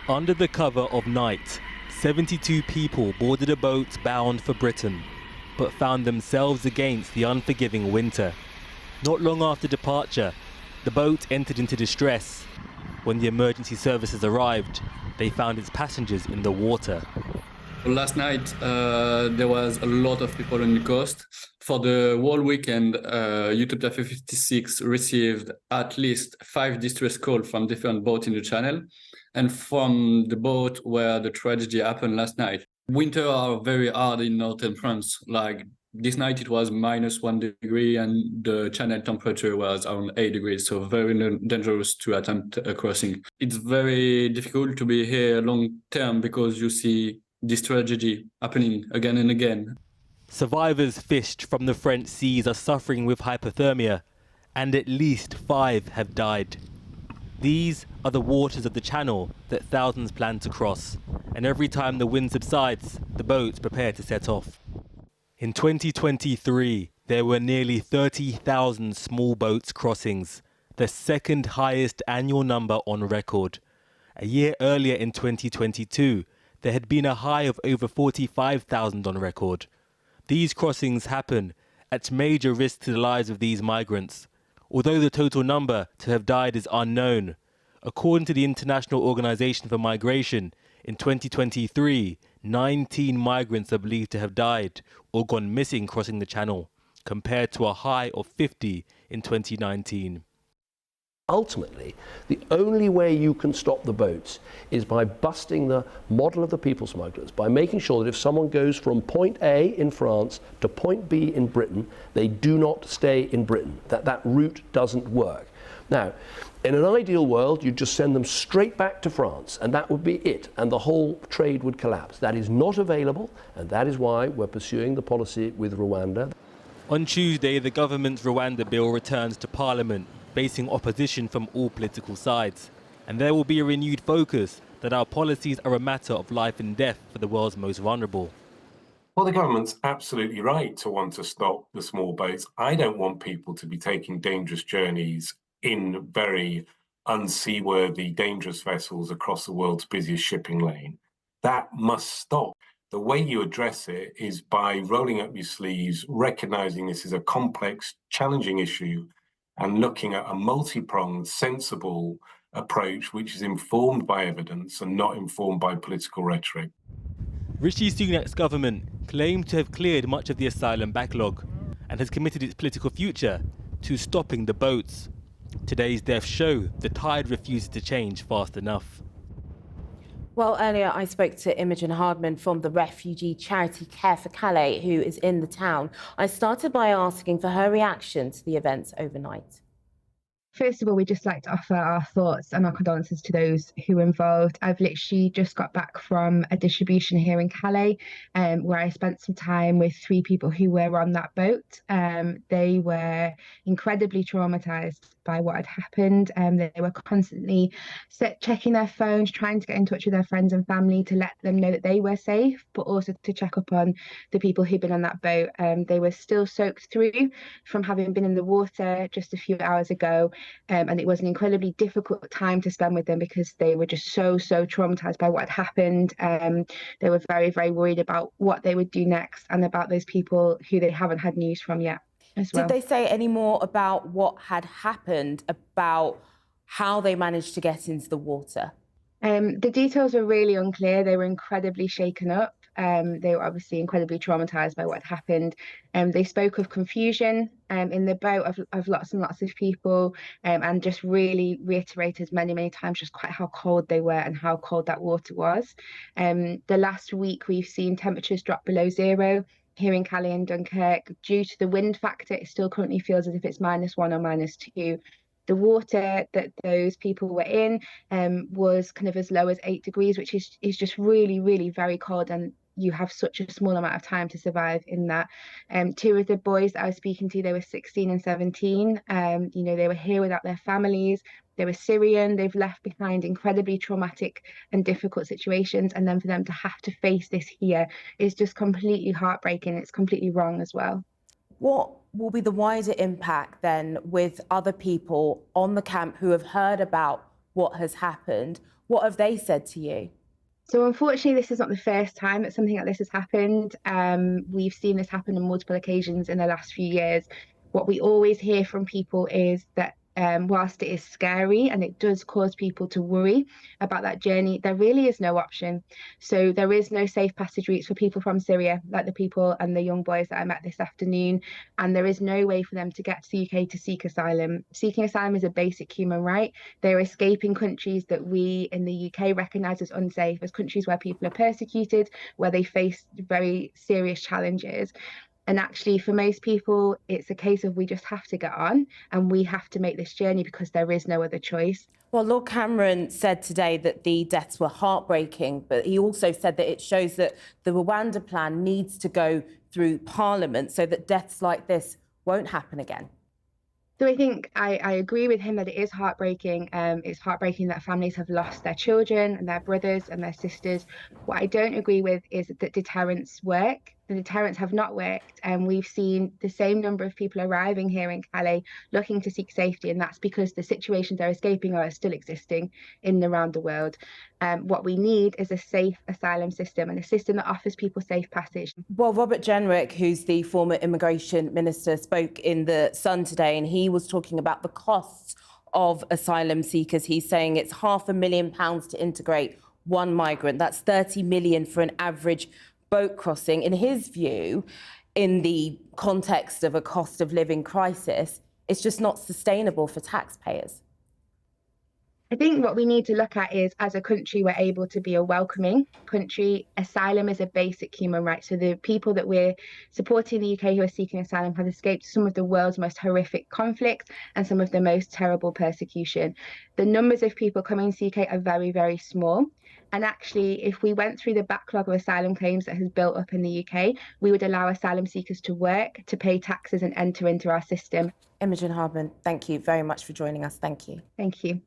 Under the cover of night, 72 people boarded a boat bound for Britain, but found themselves against the unforgiving winter. Not long after departure, the boat entered into distress. When the emergency services arrived, they found its passengers in the water. Last night, there was a lot of people on the coast. For the whole weekend, YouTube 56 received at least 5 distress calls from different boats in the channel and from the boat where the tragedy happened last night. Winter are very hard in northern France. Like this night, it was -1 degree and the channel temperature was around 8 degrees, so very dangerous to attempt a crossing. It's very difficult to be here long term because you see this tragedy happening again and again. Survivors fished from the French seas are suffering with hypothermia, and at least 5 have died. These are the waters of the channel that thousands plan to cross, and every time the wind subsides, the boats prepare to set off. In 2023, there were nearly 30,000 small boats crossings, the second highest annual number on record. A year earlier in 2022, there had been a high of over 45,000 on record. These crossings happen at major risk to the lives of these migrants, although the total number to have died is unknown. According to the International Organization for Migration, in 2023, 19 migrants are believed to have died or gone missing crossing the channel, compared to a high of 50 in 2019. Ultimately, the only way you can stop the boats is by busting the model of the people smugglers, by making sure that if someone goes from point A in France to point B in Britain, they do not stay in Britain, that route doesn't work. Now, in an ideal world, you'd just send them straight back to France, and that would be it, and the whole trade would collapse. That is not available, and that is why we're pursuing the policy with Rwanda. On Tuesday, the government's Rwanda bill returns to Parliament, facing opposition from all political sides. And there will be a renewed focus that our policies are a matter of life and death for the world's most vulnerable. Well, the government's absolutely right to want to stop the small boats. I don't want people to be taking dangerous journeys in very unseaworthy, dangerous vessels across the world's busiest shipping lane. That must stop. The way you address it is by rolling up your sleeves, recognizing this is a complex, challenging issue, and looking at a multi-pronged, sensible approach which is informed by evidence and not informed by political rhetoric. Rishi Sunak's government claimed to have cleared much of the asylum backlog and has committed its political future to stopping the boats. Today's deaths show the tide refuses to change fast enough. Well, earlier I spoke to Imogen Hardman from the refugee charity Care for Calais, who is in the town. I started by asking for her reaction to the events overnight. First of all, we'd just like to offer our thoughts and our condolences to those who were involved. I've literally just got back from a distribution here in Calais, where I spent some time with 3 people who were on that boat. They were incredibly traumatized by what had happened. They were constantly checking their phones, trying to get in touch with their friends and family to let them know that they were safe, but also to check up on the people who'd been on that boat. They were still soaked through from having been in the water just a few hours ago. And it was an incredibly difficult time to spend with them because they were just so traumatized by what had happened. They were very, very worried about what they would do next and about those people who they haven't had news from yet as well. Did they say any more about what had happened, about how they managed to get into the water? The details were really unclear. They were incredibly shaken up. They were obviously incredibly traumatized by what had happened. They spoke of confusion in the boat of lots and lots of people, and just really reiterated many times just quite how cold they were and how cold that water was. The last week we've seen temperatures drop below 0 here in Calais and Dunkirk. Due to the wind factor, it still currently feels as if it's -1 or -2. The water that those people were in was kind of as low as 8 degrees, which is just really very cold, and you have such a small amount of time to survive in that. 2 of the boys that I was speaking to, they were 16 and 17. They were here without their families. They were Syrian. They've left behind incredibly traumatic and difficult situations, and then for them to have to face this here is just completely heartbreaking. It's completely wrong as well. What will be the wider impact then with other people on the camp who have heard about what has happened? What have they said to you? So unfortunately, this is not the first time that something like this has happened. We've seen this happen on multiple occasions in the last few years. What we always hear from people is that whilst it is scary and it does cause people to worry about that journey, there really is no option. So there is no safe passage routes for people from Syria, like the people and the young boys that I met this afternoon. And there is no way for them to get to the UK to seek asylum. Seeking asylum is a basic human right. They're escaping countries that we in the UK recognise as unsafe, as countries where people are persecuted, where they face very serious challenges. And actually, for most people, it's a case of we just have to get on and we have to make this journey because there is no other choice. Well, Lord Cameron said today that the deaths were heartbreaking, but he also said that it shows that the Rwanda plan needs to go through Parliament so that deaths like this won't happen again. So I think I agree with him that it is heartbreaking. It's heartbreaking that families have lost their children and their brothers and their sisters. What I don't agree with is that deterrents work. The deterrents have not worked, and we've seen the same number of people arriving here in Calais looking to seek safety, and that's because the situations they're escaping are still existing around the world. What we need is a safe asylum system and a system that offers people safe passage. Well, Robert Jenrick, who's the former immigration minister, spoke in The Sun today, and he was talking about the costs of asylum seekers. He's saying it's £500,000 to integrate one migrant. That's 30 million for an average boat crossing. In his view, in the context of a cost of living crisis, it's just not sustainable for taxpayers. I think what we need to look at is, as a country, we're able to be a welcoming country. Asylum is a basic human right. So the people that we're supporting in the UK who are seeking asylum have escaped some of the world's most horrific conflicts and some of the most terrible persecution. The numbers of people coming to the UK are very, very small. And actually, if we went through the backlog of asylum claims that has built up in the UK, we would allow asylum seekers to work, to pay taxes and enter into our system. Imogen Hardman, thank you very much for joining us. Thank you. Thank you.